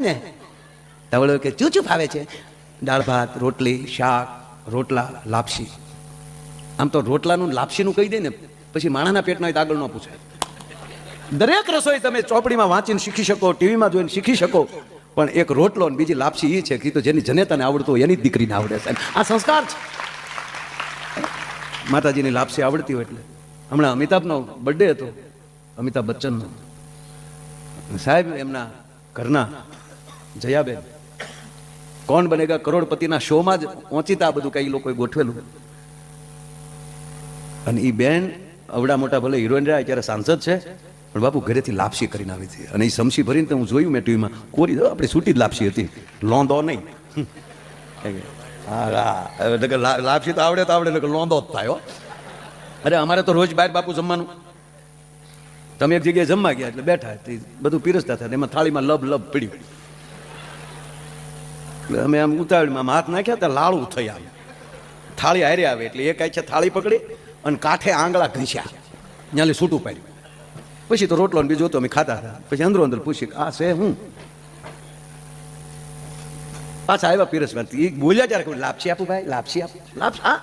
ને તવળો કે ચૂચું ફાવે છે. દાળ ભાત, રોટલી, શાક, રોટલા, લાપસી. આમ તો રોટલાનું લાપસીનું કહી દે ને પછી માણાના પેટના આગળ ન પૂછે. દરેક રસોઈ તમે ચોપડીમાં વાંચીને શીખી શકો, ટીવીમાં જોઈને શીખી શકો, પણ એક રોટલો ને બીજી લાપસી એ છે કે તો જેની જનેતાને આવડતું હોય એની જ દીકરીને આવડે છે. આ સંસ્કાર છે. માતાજીની લાપસી આવડતી હોય એટલે. હમણાં અમિતાભનો બર્થડે હતો, અમિતાભ બચ્ચનનો. સાહેબ એમના ઘરના જયાબેન કોણ બનેગા કરોડપતિના શોમાં જ ઓચિતા આ બધું કઈ લોકોએ ગોઠવેલું. અને એ બેન અવડા મોટા ભલે હિરોઈન રહ્યા ત્યારે સાંસદ છે, પણ બાપુ ઘરેથી લાપસી કરીને આવી હતી. અને એ સમસી ભરીને હું જોયું મેં ટીવીમાં, કોરી આપણી છૂટી જ લાપસી હતી, લોંદો નહીં. લાપસી તો આવડે લોંદો જ થાય. અરે અમારે તો રોજ બહાર બાપુ જમવાનું. તમે એક જગ્યાએ જમવા ગયા એટલે બેઠા બધું પીરસતા હતા, એમાં થાળીમાં લબ લબ પડ્યું. અમે આમ ઉતાવળમાં હાથ નાખ્યા ત્યાં લાળું થઈ આવે, થાળી હારે આવે એટલે એક આઈ છે થાળી પકડી અને કાંઠે આંગળા ઘસ્યા, ત્યાં છૂટું પાડ્યું. પછી તો રોટલો બીજો તો અમે ખાતા હતા. પછી અંદરો અંદર પૂછ્યું આ છે હું. પાછા આવ્યા પીરસવા, એ બોલ્યા ત્યારે લાપસી આપું ભાઈ, લાપસી આપું, લાપસી. હા